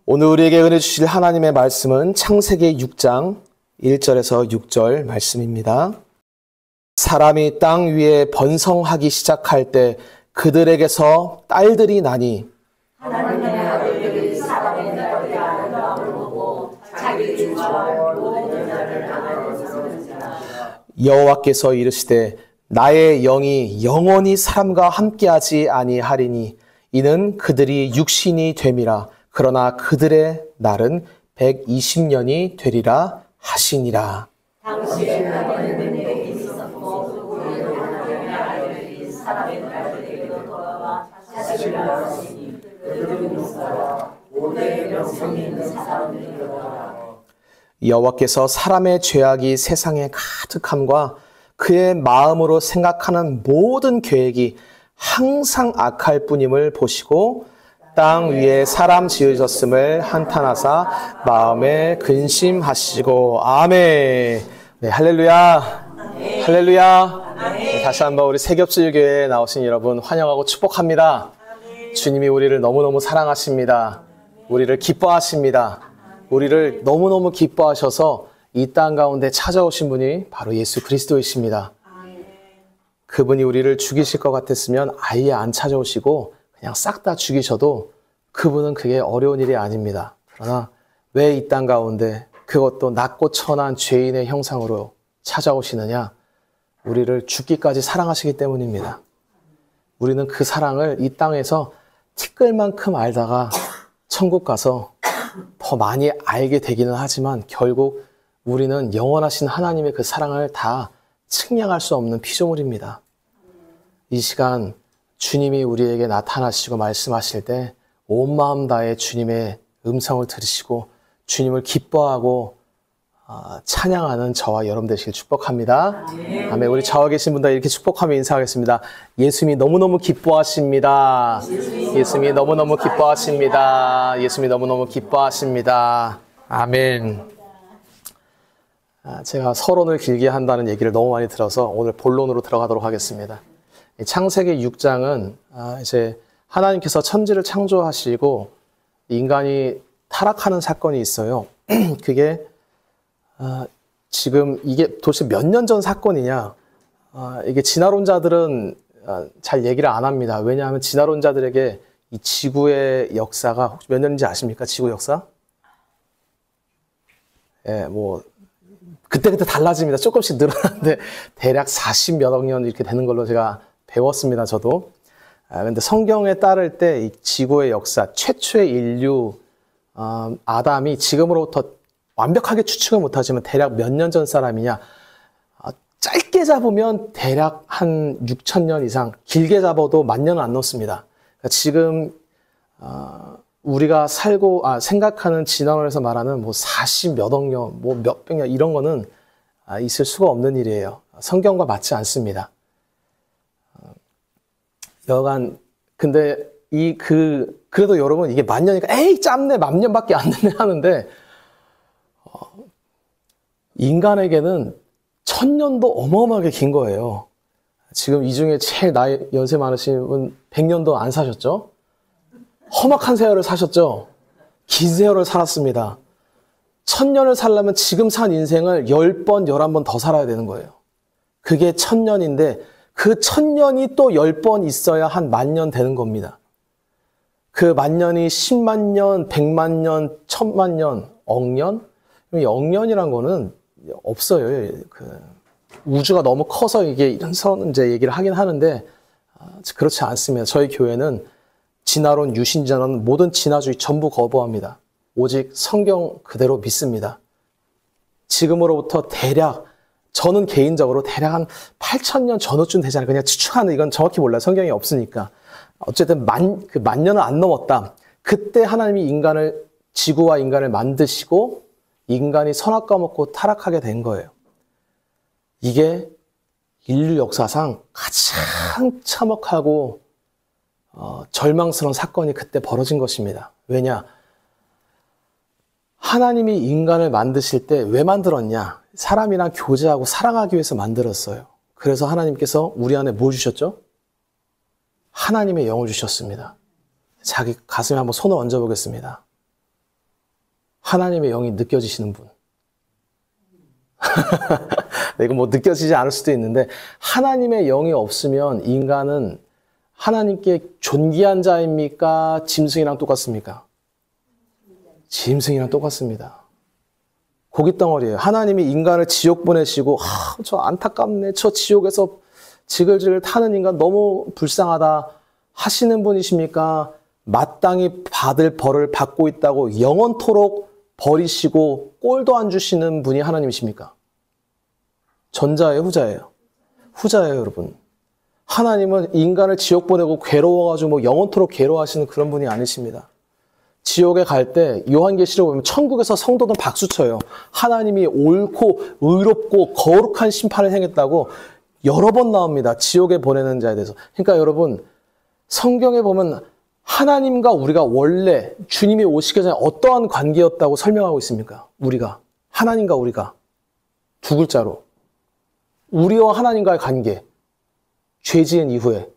오늘 우리에게 은혜 주실 하나님의 말씀은 창세기 6장 1절에서 6절 말씀입니다. 사람이 땅 위에 번성하기 시작할 때 그들에게서 딸들이 나니 하나님의 아들들이 사람의 딸들이 아름다움을 보고 자기 주처럼 모든 여자를 향하여 삼는지라. 여호와께서 이르시되 나의 영이 영원히 사람과 함께하지 아니하리니 이는 그들이 육신이 됨이라. 그러나 그들의 날은 120년이 되리라 하시니라. 당시에 나에는 내게 있었고 우리는 하나님의 아들들이 사람의 딸들에게로 돌아와 자식을 낳았으니 그들은 목사라 오래 명성이 있는 사람들이로다. 여호와께서 사람의 죄악이 세상에 가득함과 그의 마음으로 생각하는 모든 계획이 항상 악할 뿐임을 보시고 땅 위에 사람 지으셨음을 한탄하사 마음에 근심하시고. 아멘. 네, 할렐루야. 아멘. 할렐루야. 네, 다시 한번 우리 새겹질교회에 나오신 여러분 환영하고 축복합니다. 아멘. 주님이 우리를 너무너무 사랑하십니다. 우리를 기뻐하십니다. 우리를 너무너무 기뻐하셔서 이 땅 가운데 찾아오신 분이 바로 예수 그리스도이십니다. 그분이 우리를 죽이실 것 같았으면 아예 안 찾아오시고 그냥 싹 다 죽이셔도 그분은 그게 어려운 일이 아닙니다. 그러나 왜 이 땅 가운데 그것도 낮고 천한 죄인의 형상으로 찾아오시느냐? 우리를 죽기까지 사랑하시기 때문입니다. 우리는 그 사랑을 이 땅에서 티끌만큼 알다가 천국 가서 더 많이 알게 되기는 하지만 결국 우리는 영원하신 하나님의 그 사랑을 다 측량할 수 없는 피조물입니다. 이 시간 주님이 우리에게 나타나시고 말씀하실 때 온 마음 다해 주님의 음성을 들으시고 주님을 기뻐하고 찬양하는 저와 여러분 되시길 축복합니다. 아멘. 아멘. 우리 저와 계신 분들 이렇게 축복하며 인사하겠습니다. 예수님이 너무너무 기뻐하십니다. 예수님이 너무너무 기뻐하십니다. 예수님이 너무너무 기뻐하십니다. 아멘. 제가 서론을 길게 한다는 얘기를 너무 많이 들어서 오늘 본론으로 들어가도록 하겠습니다. 창세기 6장은 이제 하나님께서 천지를 창조하시고 인간이 타락하는 사건이 있어요. 그게 지금 이게 도대체 몇 년 전 사건이냐? 이게 진화론자들은 잘 얘기를 안 합니다. 왜냐하면 진화론자들에게 이 지구의 역사가 혹시 몇 년인지 아십니까? 지구 역사? 예, 뭐 그때그때 달라집니다. 조금씩 늘어나는데 대략 40몇억 년 이렇게 되는 걸로 제가 배웠습니다. 저도. 근데 성경에 따를 때 이 지구의 역사, 최초의 인류, 아담이 지금으로부터 완벽하게 추측을 못하지만 대략 몇 년 전 사람이냐. 짧게 잡으면 대략 한 6,000년 이상, 길게 잡아도 10,000년은 안 넘습니다. 그러니까 지금 우리가 살고 생각하는 진화론에서 말하는 뭐 40몇억 년, 뭐 몇백 년 이런 거는 있을 수가 없는 일이에요. 성경과 맞지 않습니다. 여간 근데 그래도 여러분 이게 10,000년이니까 에이 짧네 10,000년밖에 안 됐네 하는데 인간에게는 1,000년도 어마어마하게 긴 거예요. 지금 이 중에 제일 연세 많으신 분 100년도 안 사셨죠? 험악한 세월을 사셨죠? 긴 세월을 살았습니다. 1,000년을 살려면 지금 산 인생을 10번, 11번 더 살아야 되는 거예요. 그게 1,000년인데 그 1,000년이 또 10번 있어야 한 10,000년 되는 겁니다. 그 10,000년이 10만 년, 100만 년, 1,000만 년, 억년? 억년이란 거는 없어요. 우주가 너무 커서 이게 이런 이제 얘기를 하긴 하는데 그렇지 않습니다. 저희 교회는 진화론, 유신진화론, 모든 진화주의 전부 거부합니다. 오직 성경 그대로 믿습니다. 지금으로부터 대략 저는 개인적으로 대략 한 8,000년 전후쯤 되지 않을까 그냥 추측하는 이건 정확히 몰라요. 성경이 없으니까. 어쨌든 10,000년은 안 넘었다. 그때 하나님이 지구와 인간을 만드시고 인간이 선악과 먹고 타락하게 된 거예요. 이게 인류 역사상 가장 참혹하고 절망스러운 사건이 그때 벌어진 것입니다. 왜냐? 하나님이 인간을 만드실 때 왜 만들었냐? 사람이랑 교제하고 사랑하기 위해서 만들었어요. 그래서 하나님께서 우리 안에 뭐 주셨죠? 하나님의 영을 주셨습니다. 자기 가슴에 한번 손을 얹어 보겠습니다. 하나님의 영이 느껴지시는 분. 이거 뭐 느껴지지 않을 수도 있는데 하나님의 영이 없으면 인간은 하나님께 존귀한 자입니까? 짐승이랑 똑같습니까? 짐승이랑 똑같습니다. 고깃덩어리예요. 하나님이 인간을 지옥 보내시고 저 안타깝네. 저 지옥에서 지글지글 타는 인간 너무 불쌍하다 하시는 분이십니까? 마땅히 받을 벌을 받고 있다고 영원토록 버리시고 꼴도 안 주시는 분이 하나님이십니까? 전자예요, 후자예요? 후자예요, 여러분. 하나님은 인간을 지옥 보내고 괴로워가지고 뭐 영원토록 괴로워하시는 그런 분이 아니십니다. 지옥에 갈 때 요한계시록 보면 천국에서 성도는 박수쳐요. 하나님이 옳고 의롭고 거룩한 심판을 행했다고 여러 번 나옵니다. 지옥에 보내는 자에 대해서. 그러니까 여러분 성경에 보면 하나님과 우리가 원래 주님이 오시기 전에 어떠한 관계였다고 설명하고 있습니까? 우리가. 하나님과 우리가. 두 글자로. 우리와 하나님과의 관계. 죄 지은 이후에.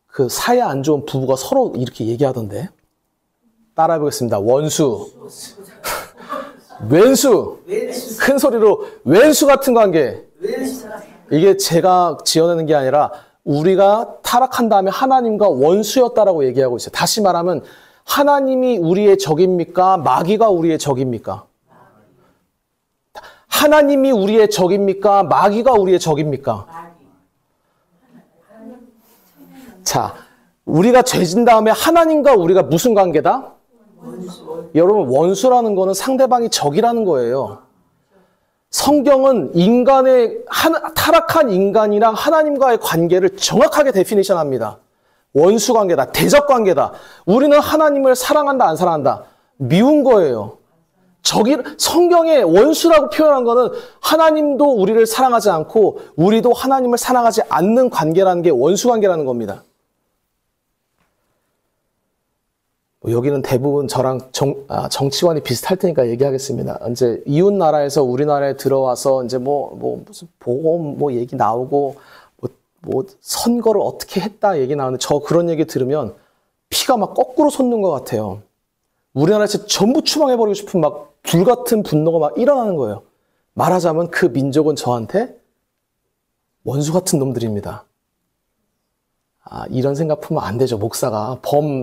그 사이 안 좋은 부부가 서로 이렇게 얘기하던데. 따라해보겠습니다. 원수. 왼수. 큰 소리로 왼수 같은 관계. 이게 제가 지어내는 게 아니라 우리가 타락한 다음에 하나님과 원수였다라고 얘기하고 있어요. 다시 말하면 하나님이 우리의 적입니까? 마귀가 우리의 적입니까? 하나님이 우리의 적입니까? 마귀가 우리의 적입니까? 자, 우리가 죄진 다음에 하나님과 우리가 무슨 관계다? 여러분, 원수라는 거는 상대방이 적이라는 거예요. 성경은 타락한 인간이랑 하나님과의 관계를 정확하게 데피니션 합니다. 원수 관계다, 대적 관계다. 우리는 하나님을 사랑한다, 안 사랑한다? 미운 거예요. 성경에 원수라고 표현한 거는 하나님도 우리를 사랑하지 않고 우리도 하나님을 사랑하지 않는 관계라는 게 원수 관계라는 겁니다. 여기는 대부분 저랑 정치관이 비슷할 테니까 얘기하겠습니다. 이제 이웃 나라에서 우리나라에 들어와서 이제 무슨 보험 얘기 나오고 선거를 어떻게 했다 얘기 나오는데 저 그런 얘기 들으면 피가 막 거꾸로 솟는 것 같아요. 우리나라에서 전부 추방해버리고 싶은 막 불같은 분노가 막 일어나는 거예요. 말하자면 그 민족은 저한테 원수 같은 놈들입니다. 이런 생각 품으면 안 되죠. 목사가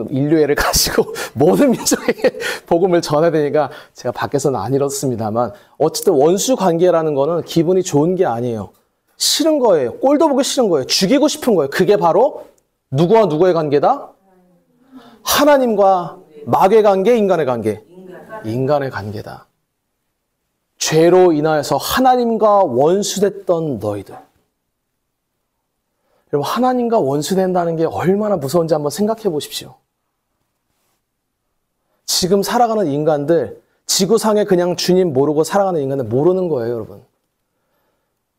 인류애를 가지고 모든 민족에게 복음을 전해야 되니까 제가 밖에서는 안 이렇습니다만 어쨌든 원수 관계라는 거는 기분이 좋은 게 아니에요. 싫은 거예요. 꼴도 보기 싫은 거예요. 죽이고 싶은 거예요. 그게 바로 누구와 누구의 관계다? 하나님과 마귀의 관계, 인간의 관계? 인간의 관계다. 죄로 인하여서 하나님과 원수됐던 너희들. 여러분, 하나님과 원수된다는 게 얼마나 무서운지 한번 생각해 보십시오. 지금 살아가는 인간들, 지구상에 그냥 주님 모르고 살아가는 인간들 모르는 거예요, 여러분.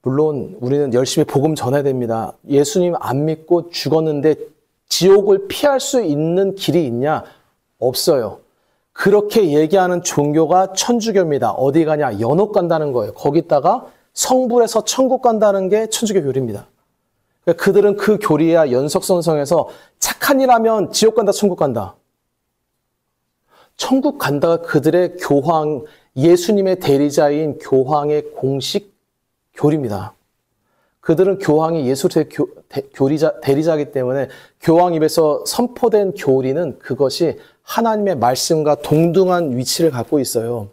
물론 우리는 열심히 복음 전해야 됩니다. 예수님 안 믿고 죽었는데 지옥을 피할 수 있는 길이 있냐? 없어요. 그렇게 얘기하는 종교가 천주교입니다. 어디 가냐? 연옥 간다는 거예요. 거기다가 성불해서 천국 간다는 게 천주교 교리입니다. 그들은 그 교리야 연속선성에서 착한 일 하면 지옥 간다, 천국 간다. 천국 간다가 그들의 교황, 예수님의 대리자인 교황의 공식 교리입니다. 그들은 교황이 예수의 대리자이기 때문에 교황 입에서 선포된 교리는 그것이 하나님의 말씀과 동등한 위치를 갖고 있어요.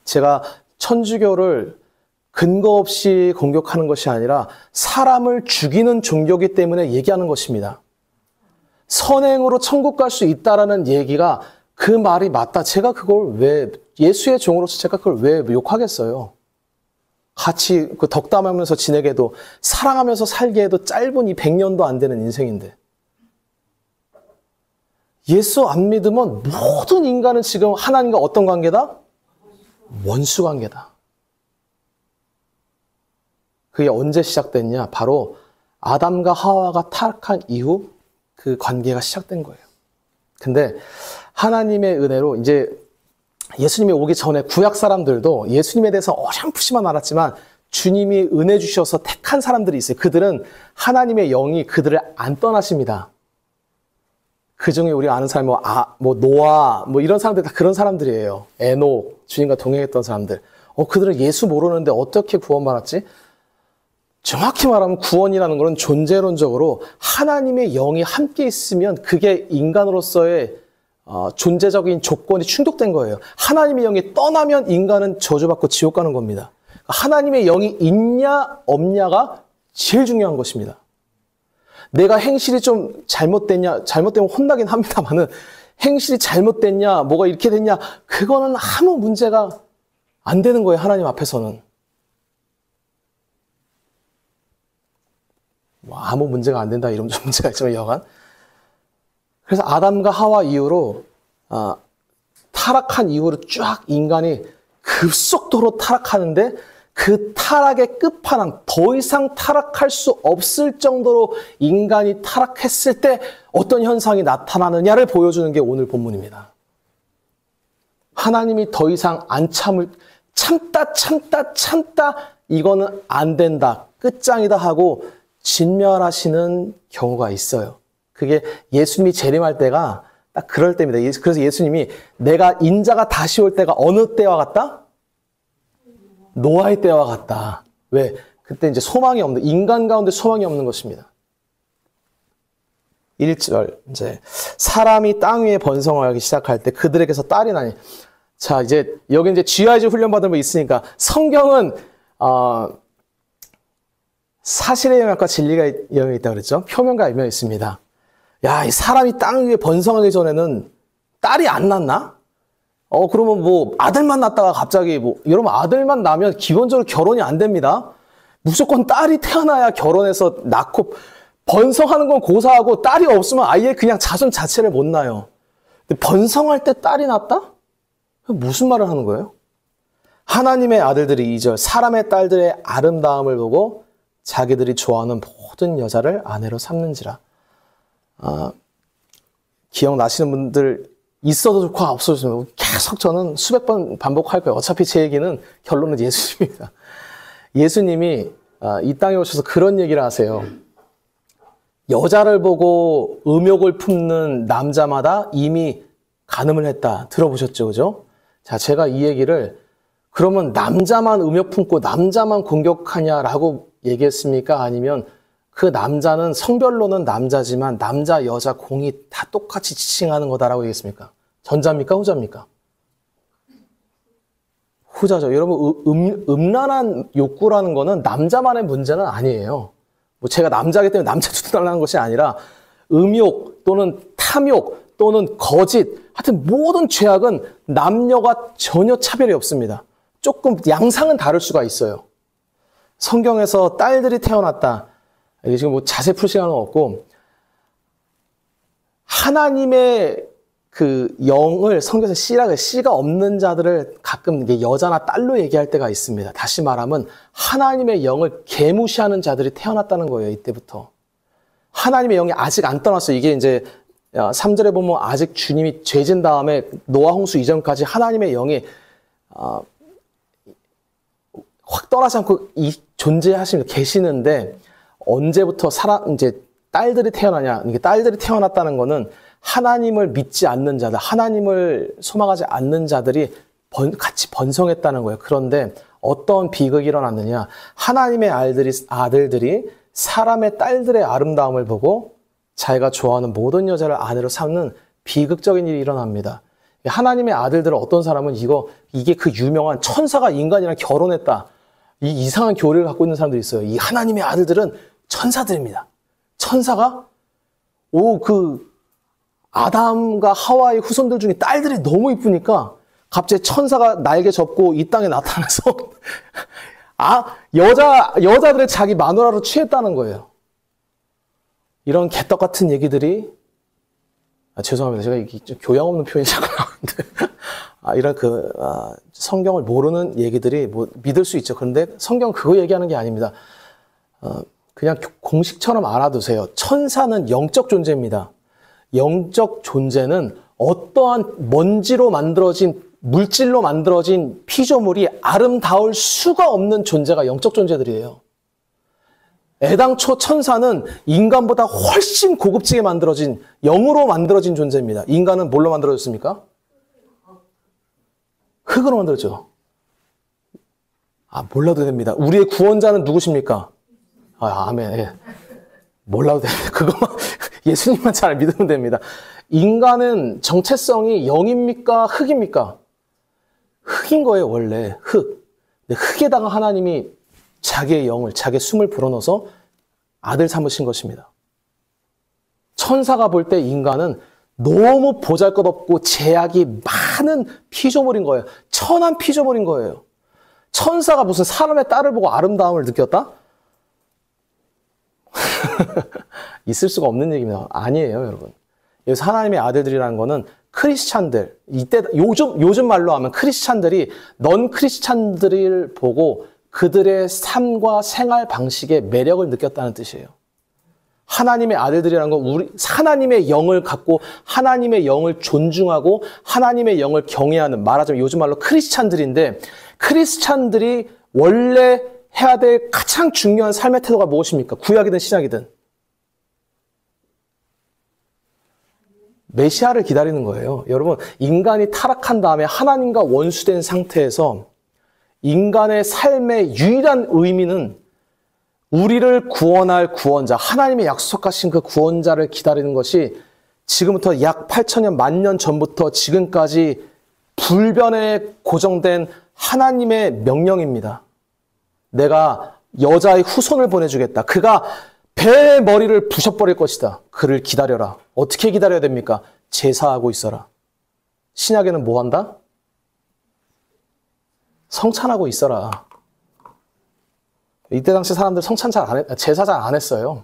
제가 천주교를 근거 없이 공격하는 것이 아니라 사람을 죽이는 종교이기 때문에 얘기하는 것입니다. 선행으로 천국 갈 수 있다라는 얘기가 그 말이 맞다. 제가 그걸 왜 예수의 종으로서 제가 그걸 왜 욕하겠어요? 같이 덕담하면서 지내게도 사랑하면서 살게 해도 짧은 이 100년도 안 되는 인생인데 예수 안 믿으면 모든 인간은 지금 하나님과 어떤 관계다? 원수 관계다. 그게 언제 시작됐냐? 바로 아담과 하와가 타락한 이후 그 관계가 시작된 거예요. 근데 하나님의 은혜로 이제 예수님이 오기 전에 구약 사람들도 예수님에 대해서 어렴풋이만 알았지만 주님이 은혜 주셔서 택한 사람들이 있어요. 그들은 하나님의 영이 그들을 안 떠나십니다. 그중에 우리가 아는 사람이 뭐 노아, 뭐 이런 사람들 다 그런 사람들이에요. 에녹, 주님과 동행했던 사람들. 그들은 예수 모르는데 어떻게 구원받았지? 정확히 말하면 구원이라는 것은 존재론적으로 하나님의 영이 함께 있으면 그게 인간으로서의 존재적인 조건이 충족된 거예요. 하나님의 영이 떠나면 인간은 저주받고 지옥 가는 겁니다. 하나님의 영이 있냐 없냐가 제일 중요한 것입니다. 내가 행실이 좀 잘못되면 혼나긴 합니다만은 행실이 잘못됐냐, 뭐가 이렇게 됐냐, 그거는 아무 문제가 안 되는 거예요, 하나님 앞에서는. 뭐 아무 문제가 안 된다, 이런 좀 문제가 있지만 여간. 그래서 아담과 하와 이후로, 타락한 이후로 쫙 인간이 급속도로 타락하는데 그 타락의 끝판왕, 더 이상 타락할 수 없을 정도로 인간이 타락했을 때 어떤 현상이 나타나느냐를 보여주는 게 오늘 본문입니다. 하나님이 더 이상 안 참다 이거는 안 된다, 끝장이다 하고 진멸하시는 경우가 있어요. 그게 예수님이 재림할 때가 딱 그럴 때입니다. 그래서 예수님이 내가 인자가 다시 올 때가 어느 때와 같다? 노아의 때와 같다. 왜? 그때 이제 소망이 없는, 인간 가운데 소망이 없는 것입니다. 1절, 이제, 사람이 땅 위에 번성하기 시작할 때 그들에게서 딸이 나니. 자, 이제, 여기 이제 GIG 훈련받은 거 있으니까, 성경은, 사실의 영역과 진리가 영역이 있다고 그랬죠? 표면과 이면이 있습니다. 야, 이 사람이 땅 위에 번성하기 전에는 딸이 안 낳나? 그러면 뭐 아들만 낳다가 갑자기 여러분 아들만 낳으면 기본적으로 결혼이 안 됩니다. 무조건 딸이 태어나야 결혼해서 낳고 번성하는 건 고사하고 딸이 없으면 아예 그냥 자손 자체를 못 낳아요. 근데 번성할 때 딸이 낳다? 무슨 말을 하는 거예요? 하나님의 아들들이 2절 사람의 딸들의 아름다움을 보고 자기들이 좋아하는 모든 여자를 아내로 삼는지라. 기억나시는 분들 있어도 좋고 없어도 좋고 계속 저는 수백 번 반복할 거예요. 어차피 제 얘기는 결론은 예수님입니다. 예수님이 이 땅에 오셔서 그런 얘기를 하세요. 여자를 보고 음욕을 품는 남자마다 이미 간음을 했다. 들어보셨죠? 그죠? 자, 제가 이 얘기를 그러면 남자만 음욕 품고 남자만 공격하냐라고 얘기했습니까? 아니면 그 남자는 성별로는 남자지만 남자, 여자 공이 다 똑같이 지칭하는 거다라고 얘기했습니까? 전자입니까? 후자입니까? 후자죠. 여러분, 음란한 욕구라는 거는 남자만의 문제는 아니에요. 뭐 제가 남자이기 때문에 남자 두달라는 것이 아니라 음욕 또는 탐욕 또는 거짓, 하여튼 모든 죄악은 남녀가 전혀 차별이 없습니다. 조금 양상은 다를 수가 있어요. 성경에서 딸들이 태어났다. 이게 지금 뭐 자세히 풀 시간은 없고, 하나님의 그 영을 성경에서 씨가 없는 자들을 가끔 이게 여자나 딸로 얘기할 때가 있습니다. 다시 말하면 하나님의 영을 개무시하는 자들이 태어났다는 거예요. 이때부터. 하나님의 영이 아직 안 떠났어요. 이게 이제 3절에 보면 아직 주님이 죄진 다음에 노아 홍수 이전까지 하나님의 영이 확 떠나지 않고 존재하시면서 계시는데, 언제부터 이제 딸들이 태어나냐? 이게 딸들이 태어났다는 거는 하나님을 믿지 않는 자들, 하나님을 소망하지 않는 자들이 같이 번성했다는 거예요. 그런데 어떤 비극이 일어났느냐? 하나님의 아들들이 사람의 딸들의 아름다움을 보고 자기가 좋아하는 모든 여자를 아내로 삼는 비극적인 일이 일어납니다. 하나님의 아들들은 어떤 사람은 이게 그 유명한 천사가 인간이랑 결혼했다. 이 이상한 교리를 갖고 있는 사람들이 있어요. 이 하나님의 아들들은 천사들입니다. 천사가 아담과 하와의 후손들 중에 딸들이 너무 이쁘니까 갑자기 천사가 날개 접고 이 땅에 나타나서 여자들의 자기 마누라로 취했다는 거예요. 이런 개떡 같은 얘기들이 죄송합니다. 제가 좀 교양 없는 표현이 자꾸 나오는데 이런 성경을 모르는 얘기들이 믿을 수 있죠. 그런데 성경은 그거 얘기하는 게 아닙니다. 그냥 공식처럼 알아두세요. 천사는 영적 존재입니다. 영적 존재는 어떠한 먼지로 만들어진, 물질로 만들어진 피조물이 아름다울 수가 없는 존재가 영적 존재들이에요. 애당초 천사는 인간보다 훨씬 고급지게 만들어진, 영으로 만들어진 존재입니다. 인간은 뭘로 만들어졌습니까? 흙으로 만들어졌죠. 몰라도 됩니다. 우리의 구원자는 누구십니까? 아멘. 예. 몰라도 됩니다. 그것만, 예수님만 잘 믿으면 됩니다. 인간은 정체성이 영입니까? 흙입니까? 흙인 거예요, 원래. 흙. 근데 흙에다가 하나님이 자기의 영을, 자기의 숨을 불어넣어서 아들 삼으신 것입니다. 천사가 볼 때 인간은 너무 보잘것없고 제약이 많은 피조물인 거예요. 천한 피조물인 거예요. 천사가 무슨 사람의 딸을 보고 아름다움을 느꼈다? 있을 수가 없는 얘기입니다. 아니에요, 여러분. 여기서 하나님의 아들들이라는 거는 크리스찬들, 이때 요즘 말로 하면 크리스찬들이 넌 크리스찬들을 보고 그들의 삶과 생활 방식의 매력을 느꼈다는 뜻이에요. 하나님의 아들들이라는 건 하나님의 영을 갖고 하나님의 영을 존중하고 하나님의 영을 경외하는, 말하자면 요즘 말로 크리스찬들인데, 크리스찬들이 원래 해야 될 가장 중요한 삶의 태도가 무엇입니까? 구약이든 신약이든. 메시아를 기다리는 거예요. 여러분, 인간이 타락한 다음에 하나님과 원수된 상태에서 인간의 삶의 유일한 의미는 우리를 구원할 구원자, 하나님의 약속하신 그 구원자를 기다리는 것이 지금부터 약 8,000년, 10,000년 전부터 지금까지 불변에 고정된 하나님의 명령입니다. 내가 여자의 후손을 보내주겠다. 그가 배의 머리를 부셔버릴 것이다. 그를 기다려라. 어떻게 기다려야 됩니까? 제사하고 있어라. 신약에는 뭐 한다? 성찬하고 있어라. 이때 당시 사람들 성찬 제사 잘 안 했어요.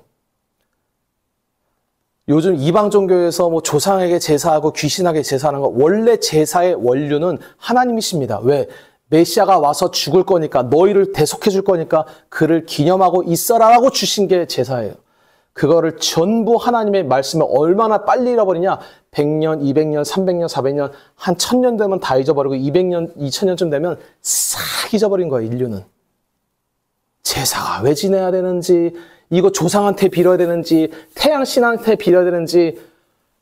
요즘 이방 종교에서 뭐 조상에게 제사하고 귀신에게 제사하는 거, 원래 제사의 원류는 하나님이십니다. 왜? 메시아가 와서 죽을 거니까, 너희를 대속해 줄 거니까 그를 기념하고 있어라라고 주신 게 제사예요. 그거를 전부 하나님의 말씀을 얼마나 빨리 잃어버리냐? 100년, 200년, 300년, 400년, 한 1000년 되면 다 잊어버리고 200년, 2000년쯤 되면 싹 잊어버린 거예요, 인류는. 제사가 왜 지내야 되는지, 이거 조상한테 빌어야 되는지, 태양신한테 빌어야 되는지,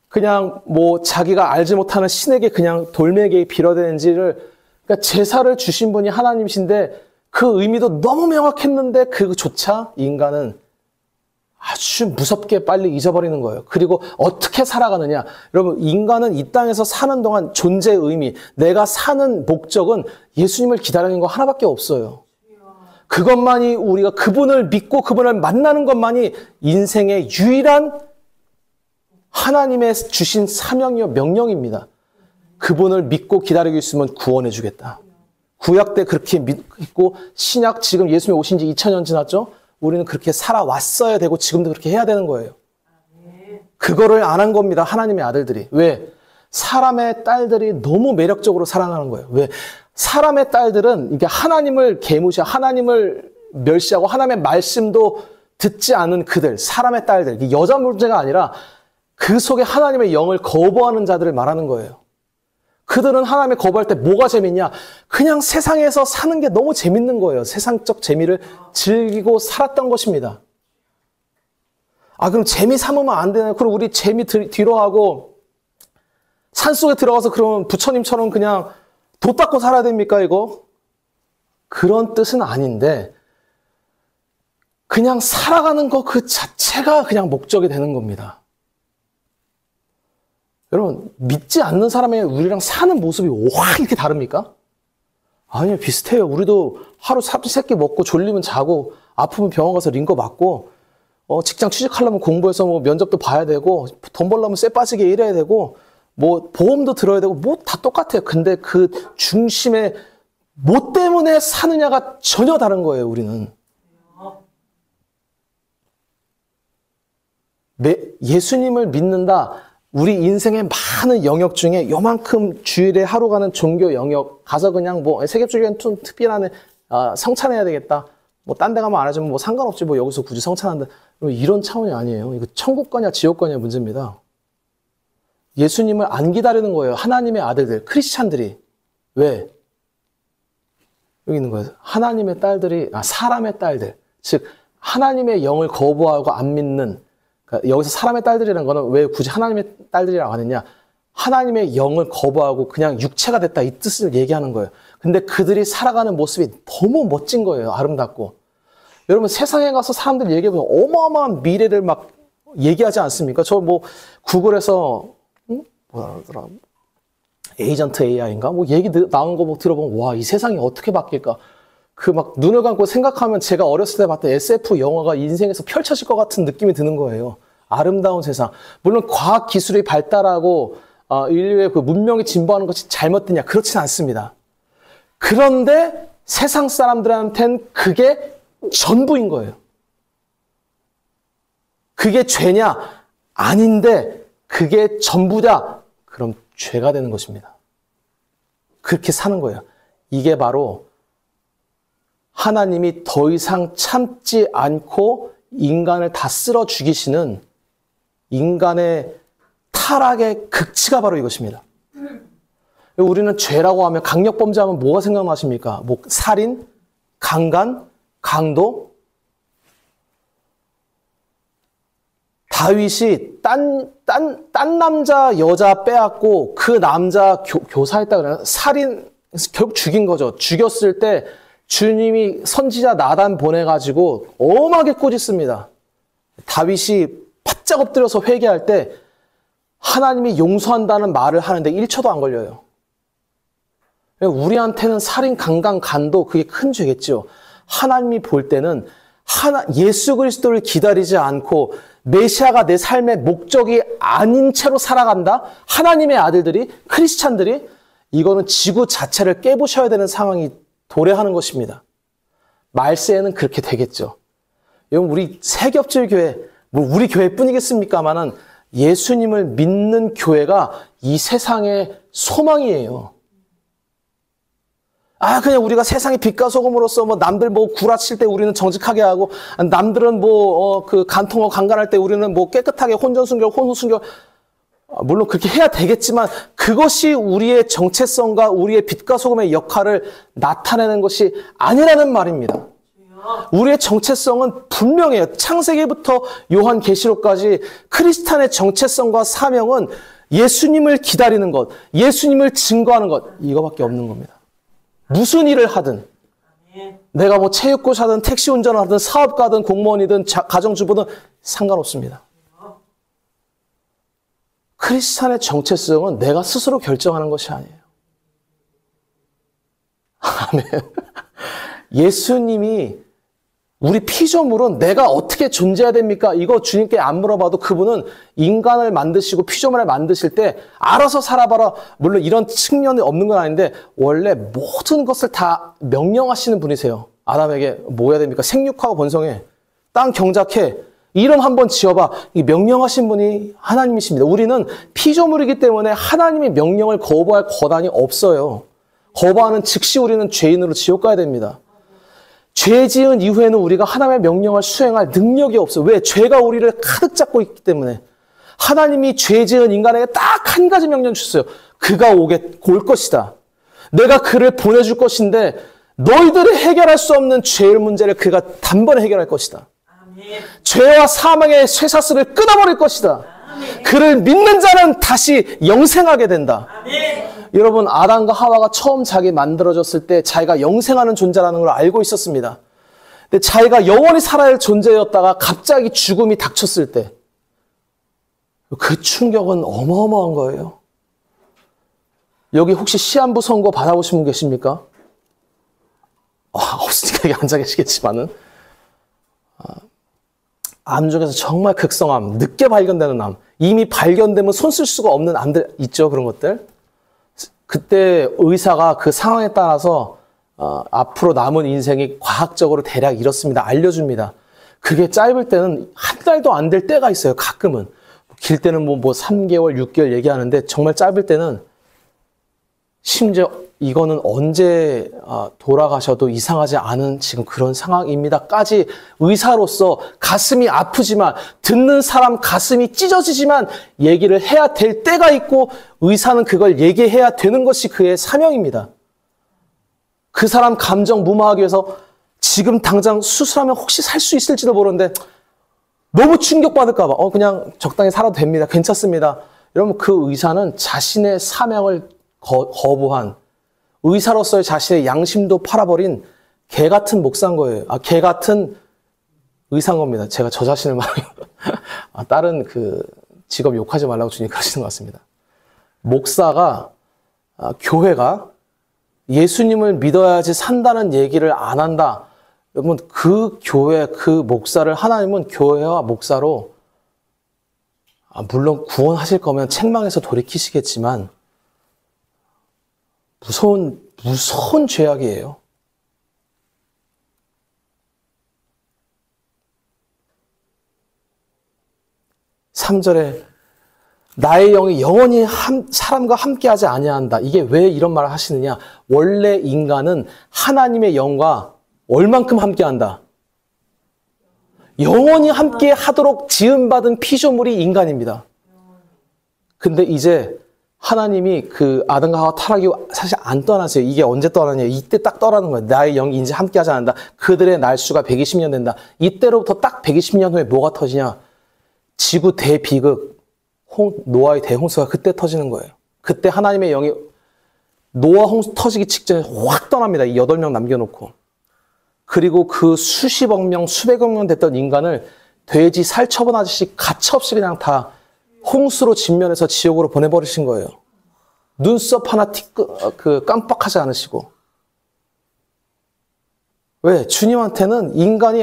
그냥 뭐 자기가 알지 못하는 신에게 그냥 돌멩이에 빌어야 되는지를, 그러니까 제사를 주신 분이 하나님이신데 그 의미도 너무 명확했는데 그조차 인간은 아주 무섭게 빨리 잊어버리는 거예요. 그리고 어떻게 살아가느냐. 여러분, 인간은 이 땅에서 사는 동안 존재의 의미, 내가 사는 목적은 예수님을 기다리는 거 하나밖에 없어요. 그것만이, 우리가 그분을 믿고 그분을 만나는 것만이 인생의 유일한 하나님의 주신 사명이요 명령입니다. 그분을 믿고 기다리고 있으면 구원해 주겠다. 구약 때 그렇게 믿고, 신약 지금 예수님이 오신 지 2000년 지났죠? 우리는 그렇게 살아왔어야 되고 지금도 그렇게 해야 되는 거예요. 그거를 안 한 겁니다, 하나님의 아들들이. 왜? 사람의 딸들이 너무 매력적으로 살아나는 거예요. 왜? 사람의 딸들은 이게 하나님을 개무시하고 하나님을 멸시하고 하나님의 말씀도 듣지 않은 그들, 사람의 딸들, 이게 여자 문제가 아니라 그 속에 하나님의 영을 거부하는 자들을 말하는 거예요. 그들은 하나님을 거부할 때 뭐가 재밌냐? 그냥 세상에서 사는 게 너무 재밌는 거예요. 세상적 재미를 즐기고 살았던 것입니다. 그럼 재미 삼으면 안 되나요? 그럼 우리 재미 뒤로 하고 산속에 들어가서 그러면 부처님처럼 그냥 도 닦고 살아야 됩니까, 이거? 그런 뜻은 아닌데, 그냥 살아가는 것 그 자체가 그냥 목적이 되는 겁니다. 여러분, 믿지 않는 사람의 우리랑 사는 모습이 확 이렇게 다릅니까? 아니요, 비슷해요. 우리도 하루 3끼 먹고 졸리면 자고, 아프면 병원 가서 링거 맞고, 직장 취직하려면 공부해서 뭐 면접도 봐야 되고, 돈 벌려면 쇠 빠지게 일해야 되고, 뭐 보험도 들어야 되고, 뭐 다 똑같아요. 근데 그 중심에 뭐 때문에 사느냐가 전혀 다른 거예요, 우리는. 예수님을 믿는다. 우리 인생의 많은 영역 중에 요만큼 주일에 하루 가는 종교 영역 가서 그냥 뭐 세계적인 좀 특별한 성찬해야 되겠다. 뭐 딴 데 가면 안 해주면 뭐 상관없지 뭐 여기서 굳이 성찬한다. 이런 차원이 아니에요. 이거 천국 가냐 지옥 가냐 문제입니다. 예수님을 안 기다리는 거예요. 하나님의 아들들, 크리스찬들이. 왜? 여기 있는 거예요. 하나님의 딸들이, 사람의 딸들. 즉 하나님의 영을 거부하고 안 믿는, 그러니까 여기서 사람의 딸들이라는 거는 왜 굳이 하나님의 딸들이라고 하느냐, 하나님의 영을 거부하고 그냥 육체가 됐다 이 뜻을 얘기하는 거예요. 근데 그들이 살아가는 모습이 너무 멋진 거예요. 아름답고. 여러분 세상에 가서 사람들 얘기해보면 어마어마한 미래를 막 얘기하지 않습니까? 저 뭐 구글에서 뭐라더라, 에이전트 AI인가? 뭐 얘기 나온 거 뭐 들어보면 와, 이 세상이 어떻게 바뀔까? 그 막 눈을 감고 생각하면 제가 어렸을 때 봤던 SF 영화가 인생에서 펼쳐질 것 같은 느낌이 드는 거예요. 아름다운 세상. 물론 과학 기술이 발달하고 인류의 그 문명이 진보하는 것이 잘못되냐? 그렇진 않습니다. 그런데 세상 사람들한텐 그게 전부인 거예요. 그게 죄냐? 아닌데 그게 전부다. 그럼 죄가 되는 것입니다. 그렇게 사는 거예요. 이게 바로 하나님이 더 이상 참지 않고 인간을 다 쓸어 죽이시는 인간의 타락의 극치가 바로 이것입니다. 우리는 죄라고 하면, 강력범죄하면 뭐가 생각나십니까? 뭐 살인, 강간, 강도. 다윗이 딴 남자 여자 빼앗고 그 남자 교사했다 그러나 살인, 결국 죽인 거죠. 죽였을 때 주님이 선지자 나단 보내가지고 엄하게 꾸짖습니다. 다윗이 바짝 엎드려서 회개할 때 하나님이 용서한다는 말을 하는데 1초도 안 걸려요. 우리한테는 살인, 강간, 간도 그게 큰 죄겠죠. 하나님이 볼 때는 예수 그리스도를 기다리지 않고 메시아가 내 삶의 목적이 아닌 채로 살아간다? 하나님의 아들들이, 크리스찬들이, 이거는 지구 자체를 깨부셔야 되는 상황이 도래하는 것입니다. 말세에는 그렇게 되겠죠. 여러분, 우리 세겹질 교회, 우리 교회뿐이겠습니까마는 예수님을 믿는 교회가 이 세상의 소망이에요. 그냥 우리가 세상의 빛과 소금으로서 남들 구라칠 때 우리는 정직하게 하고, 남들은 간통하고 강간할 때 우리는 깨끗하게 혼전순결, 혼후순결, 물론 그렇게 해야 되겠지만 그것이 우리의 정체성과 우리의 빛과 소금의 역할을 나타내는 것이 아니라는 말입니다. 우리의 정체성은 분명해요. 창세기부터 요한계시록까지 크리스찬의 정체성과 사명은 예수님을 기다리는 것, 예수님을 증거하는 것, 이거밖에 없는 겁니다. 무슨 일을 하든, 내가 체육고사든 택시 운전을 하든 사업가든 공무원이든 가정주부든 상관없습니다. 크리스찬의 정체성은 내가 스스로 결정하는 것이 아니에요. 아멘. 예수님이 우리 피조물은 내가 어떻게 존재해야 됩니까? 이거 주님께 안 물어봐도 그분은 인간을 만드시고 피조물을 만드실 때 알아서 살아봐라. 물론 이런 측면이 없는 건 아닌데 원래 모든 것을 다 명령하시는 분이세요. 아담에게 뭐 해야 됩니까? 생육하고 번성해. 땅 경작해. 이름 한번 지어봐. 이 명령하신 분이 하나님이십니다. 우리는 피조물이기 때문에 하나님의 명령을 거부할 권한이 없어요. 거부하는 즉시 우리는 죄인으로 지옥 가야 됩니다. 죄 지은 이후에는 우리가 하나님의 명령을 수행할 능력이 없어요. 왜? 죄가 우리를 가득 잡고 있기 때문에. 하나님이 죄 지은 인간에게 딱 한 가지 명령 주셨어요. 그가 올 것이다. 내가 그를 보내줄 것인데 너희들이 해결할 수 없는 죄의 문제를 그가 단번에 해결할 것이다. 아멘. 죄와 사망의 쇠사슬을 끊어버릴 것이다. 아멘. 그를 믿는 자는 다시 영생하게 된다. 아멘. 여러분, 아담과 하와가 처음 자기 만들어졌을 때 자기가 영생하는 존재라는 걸 알고 있었습니다. 근데 자기가 영원히 살아야 할 존재였다가 갑자기 죽음이 닥쳤을 때 그 충격은 어마어마한 거예요. 여기 혹시 시한부 선고 받아보신 분 계십니까? 없으니까 여기 앉아 계시겠지만은 암 중에서 정말 극성암, 늦게 발견되는 암, 이미 발견되면 손 쓸 수가 없는 암들 있죠. 그런 것들. 그때 의사가 그 상황에 따라서 앞으로 남은 인생이 과학적으로 대략 이렇습니다. 알려줍니다. 그게 짧을 때는 한 달도 안 될 때가 있어요. 가끔은. 길 때는 3개월, 6개월 얘기하는데 정말 짧을 때는 심지어 이거는 언제 돌아가셔도 이상하지 않은 지금 그런 상황입니다까지 의사로서 가슴이 아프지만 듣는 사람 가슴이 찢어지지만 얘기를 해야 될 때가 있고 의사는 그걸 얘기해야 되는 것이 그의 사명입니다. 그 사람 감정 무마하기 위해서 지금 당장 수술하면 혹시 살 수 있을지도 모르는데 너무 충격받을까 봐 그냥 적당히 살아도 됩니다. 괜찮습니다. 이러면 그 의사는 자신의 사명을 거부한 의사로서의 자신의 양심도 팔아버린 개 같은 목사인 거예요. 개 같은 의사인 겁니다. 제가 저 자신을 말하는 다른 그 직업 욕하지 말라고 주님 그러시는 것 같습니다. 목사가 교회가 예수님을 믿어야지 산다는 얘기를 안 한다. 여러분 그 교회 그 목사를 하나님은 교회와 목사로 물론 구원하실 거면 책망에서 돌이키시겠지만 무서운 죄악이에요. (3절에) 나의 영이 영원히 사람과 함께하지 아니한다. 이게 왜 이런 말을 하시느냐? 원래 인간은 하나님의 영과 얼만큼 함께한다? 영원히 함께 하도록 지음받은 피조물이 인간입니다. 근데 이제 하나님이 그 아담과 하와 타락이 사실 안 떠났어요. 이게 언제 떠나냐? 이때 딱 떠나는 거예요. 나의 영이 이제 함께하지 않는다. 그들의 날수가 120년 된다. 이때로부터 딱 120년 후에 뭐가 터지냐? 지구 대비극, 노아의 대홍수가 그때 터지는 거예요. 그때 하나님의 영이 노아 홍수 터지기 직전에 확 떠납니다. 이 8명 남겨놓고. 그리고 그 수십억 명, 수백억 명 됐던 인간을 돼지 살 처분하듯이 가차없이 그냥 다 홍수로 진면해서 지옥으로 보내버리신 거예요. 눈썹 하나 깜빡하지 않으시고. 왜? 주님한테는 인간이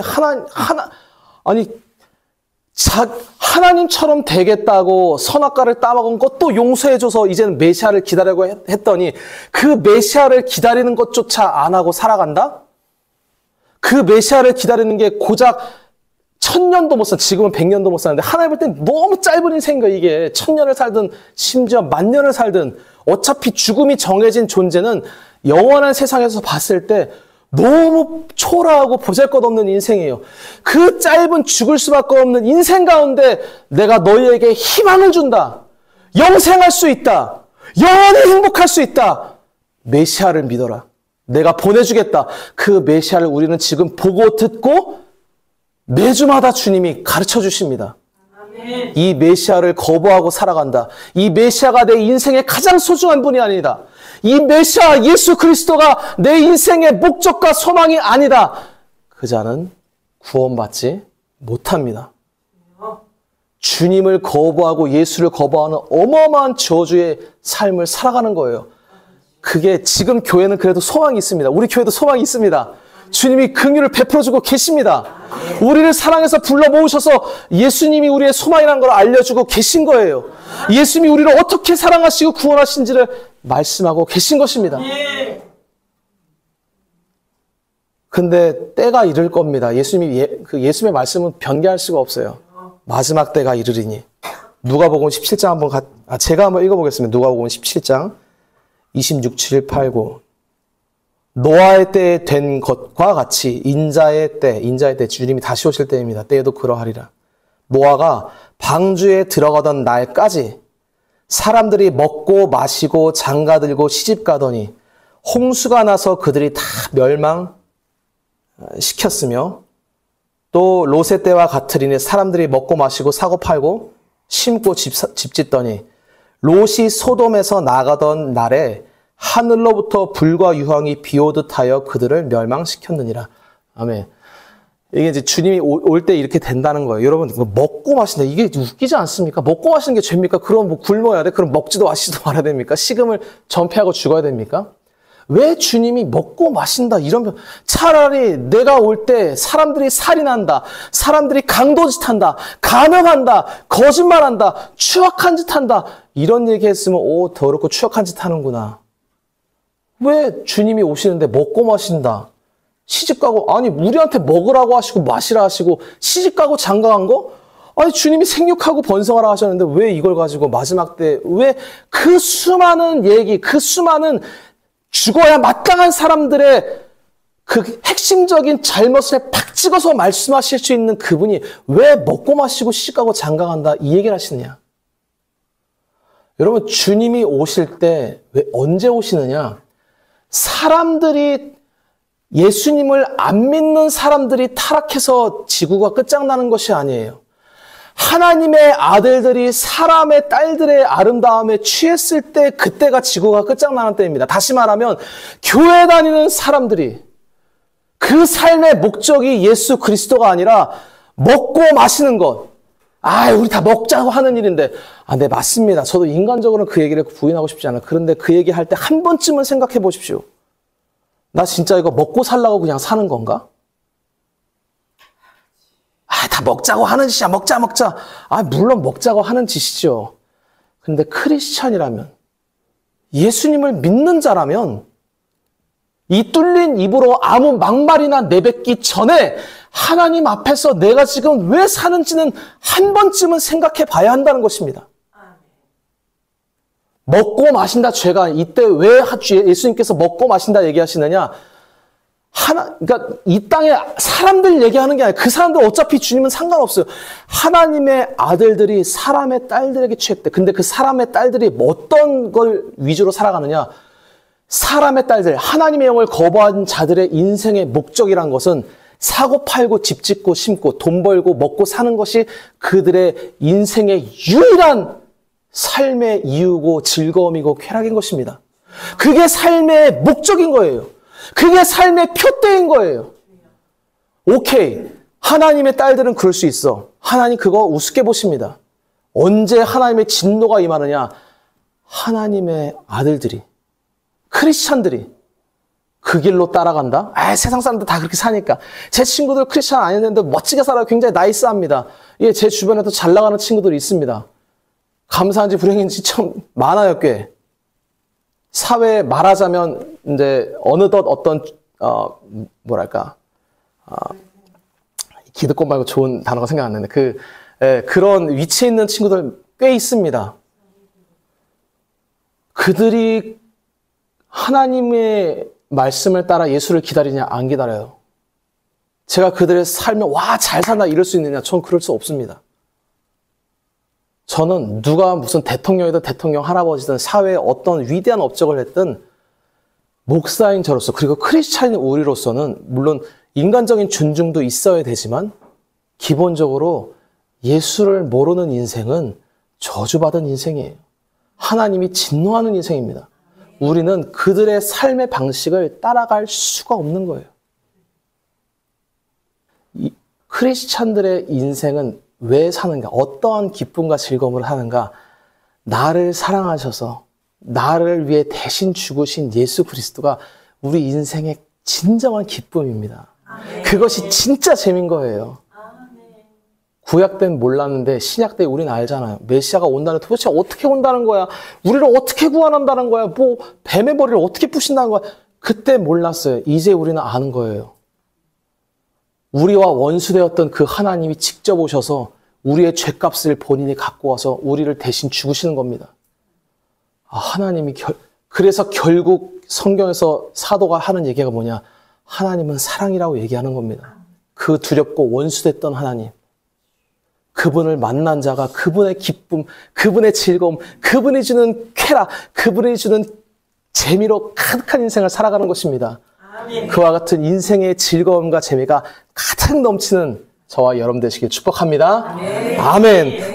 하나님처럼 되겠다고 선악과를 따먹은 것도 용서해줘서 이제는 메시아를 기다리고 했더니 그 메시아를 기다리는 것조차 안 하고 살아간다? 그 메시아를 기다리는 게 고작 1000년도 못 산, 지금은 100년도 못 사는데 하나님 볼 땐 너무 짧은 인생인 거야. 이게 1000년을 살든 심지어 10,000년을 살든 어차피 죽음이 정해진 존재는 영원한 세상에서 봤을 때 너무 초라하고 보잘것없는 인생이에요. 그 짧은 죽을 수밖에 없는 인생 가운데 내가 너희에게 희망을 준다. 영생할 수 있다. 영원히 행복할 수 있다. 메시아를 믿어라. 내가 보내주겠다. 그 메시아를 우리는 지금 보고 듣고 매주마다 주님이 가르쳐 주십니다. 아멘. 이 메시아를 거부하고 살아간다. 이 메시아가 내 인생의 가장 소중한 분이 아니다. 이 메시아 예수 그리스도가 내 인생의 목적과 소망이 아니다. 그 자는 구원받지 못합니다. 주님을 거부하고 예수를 거부하는 어마어마한 저주의 삶을 살아가는 거예요. 그게 지금 교회는 그래도 소망이 있습니다. 우리 교회도 소망이 있습니다. 주님이 긍휼을 베풀어주고 계십니다. 우리를 사랑해서 불러 모으셔서 예수님이 우리의 소망이라는 걸 알려주고 계신 거예요. 예수님이 우리를 어떻게 사랑하시고 구원하신지를 말씀하고 계신 것입니다. 근데 때가 이를 겁니다. 예수님의 말씀은 변개할 수가 없어요. 마지막 때가 이르리니. 누가복음 17장 제가 한번 읽어보겠습니다. 누가복음 17장 26, 7, 8, 9. 노아의 때에 된 것과 같이 인자의 때 주님이 다시 오실 때입니다. 때에도 그러하리라. 노아가 방주에 들어가던 날까지 사람들이 먹고 마시고 장가들고 시집가더니 홍수가 나서 그들이 다 멸망시켰으며 또 롯의 때와 같으리니 사람들이 먹고 마시고 사고 팔고 심고 집 짓더니 롯이 소돔에서 나가던 날에 하늘로부터 불과 유황이 비오듯 하여 그들을 멸망시켰느니라. 아멘. 이게 이제 주님이 올 때 이렇게 된다는 거예요. 여러분, 먹고 마신다. 이게 웃기지 않습니까? 먹고 마시는 게 죄입니까? 그럼 뭐 굶어야 돼? 그럼 먹지도 마시지도 말아야 됩니까? 식음을 전폐하고 죽어야 됩니까? 왜 주님이 먹고 마신다? 차라리 내가 올 때 사람들이 살인한다. 사람들이 강도짓 한다. 간음한다. 거짓말한다. 추악한 짓 한다. 이런 얘기 했으면 더럽고 추악한 짓 하는구나. 왜 주님이 오시는데 먹고 마신다? 시집가고, 아니 우리한테 먹으라고 하시고 마시라 하시고 시집가고 장가간 거? 아니 주님이 생육하고 번성하라 하셨는데 왜 이걸 가지고 마지막 때 왜 그 수많은 얘기, 그 수많은 죽어야 마땅한 사람들의 그 핵심적인 잘못을 팍 찍어서 말씀하실 수 있는 그분이 왜 먹고 마시고 시집가고 장가간다 이 얘기를 하시느냐? 여러분 주님이 오실 때 왜 언제 오시느냐? 사람들이 예수님을 안 믿는 사람들이 타락해서 지구가 끝장나는 것이 아니에요. 하나님의 아들들이 사람의 딸들의 아름다움에 취했을 때 그때가 지구가 끝장나는 때입니다. 다시 말하면 교회 다니는 사람들이 그 삶의 목적이 예수 그리스도가 아니라 먹고 마시는 것. 우리 다 먹자고 하는 일인데. 네, 맞습니다. 저도 인간적으로는 그 얘기를 부인하고 싶지 않아요. 그런데 그 얘기 할 때 한 번쯤은 생각해 보십시오. 나 진짜 이거 먹고 살라고 그냥 사는 건가? 다 먹자고 하는 짓이야. 먹자. 물론 먹자고 하는 짓이죠. 근데 크리스찬이라면, 예수님을 믿는 자라면, 이 뚫린 입으로 아무 막말이나 내뱉기 전에 하나님 앞에서 내가 지금 왜 사는지는 한 번쯤은 생각해 봐야 한다는 것입니다. 먹고 마신다 죄가 이때 왜 예수님께서 먹고 마신다 얘기하시느냐? 그러니까 이 땅에 사람들 얘기하는 게 아니라 그 사람들 어차피 주님은 상관없어요. 하나님의 아들들이 사람의 딸들에게 취했대. 근데 그 사람의 딸들이 어떤 걸 위주로 살아가느냐? 사람의 딸들, 하나님의 영을 거부한 자들의 인생의 목적이란 것은 사고 팔고 집 짓고 심고 돈 벌고 먹고 사는 것이 그들의 인생의 유일한 삶의 이유고 즐거움이고 쾌락인 것입니다. 그게 삶의 목적인 거예요. 그게 삶의 표대인 거예요. 오케이. 하나님의 딸들은 그럴 수 있어. 하나님 그거 우습게 보십니다. 언제 하나님의 진노가 임하느냐? 하나님의 아들들이, 크리스찬들이 그 길로 따라간다? 세상 사람들 다 그렇게 사니까. 제 친구들 크리스찬 아닌데 멋지게 살아요. 굉장히 나이스합니다. 제 주변에도 잘 나가는 친구들이 있습니다. 감사한지 불행인지 참 많아요, 꽤. 사회에 말하자면 이제 어느덧 어떤 기득권 말고 좋은 단어가 생각 안 나는데 그런 위치에 있는 친구들 꽤 있습니다. 그들이 하나님의 말씀을 따라 예수를 기다리냐 안 기다려요. 제가 그들의 삶에 잘 산다 이럴 수 있느냐? 전 그럴 수 없습니다. 저는 누가 무슨 대통령이든 대통령 할아버지든 사회에 어떤 위대한 업적을 했든 목사인 저로서 그리고 크리스찬인 우리로서는 물론 인간적인 존중도 있어야 되지만 기본적으로 예수를 모르는 인생은 저주받은 인생이에요. 하나님이 진노하는 인생입니다. 우리는 그들의 삶의 방식을 따라갈 수가 없는 거예요. 이 크리스찬들의 인생은 왜 사는가? 어떠한 기쁨과 즐거움을 하는가? 나를 사랑하셔서 나를 위해 대신 죽으신 예수 그리스도가 우리 인생의 진정한 기쁨입니다. 그것이 진짜 재미인 거예요. 구약 때는 몰랐는데 신약 때 우리는 알잖아요. 메시아가 온다는 도대체 어떻게 온다는 거야? 우리를 어떻게 구원한다는 거야? 뱀의 머리를 어떻게 부신다는 거야? 그때 몰랐어요. 이제 우리는 아는 거예요. 우리와 원수되었던 그 하나님이 직접 오셔서 우리의 죄값을 본인이 갖고 와서 우리를 대신 죽으시는 겁니다. 하나님이 그래서 결국 성경에서 사도가 하는 얘기가 뭐냐? 하나님은 사랑이라고 얘기하는 겁니다. 그 두렵고 원수됐던 하나님. 그분을 만난 자가 그분의 기쁨, 그분의 즐거움, 그분이 주는 쾌락, 그분이 주는 재미로 가득한 인생을 살아가는 것입니다. 아멘. 그와 같은 인생의 즐거움과 재미가 가득 넘치는 저와 여러분 되시길 축복합니다. 아멘. 아멘.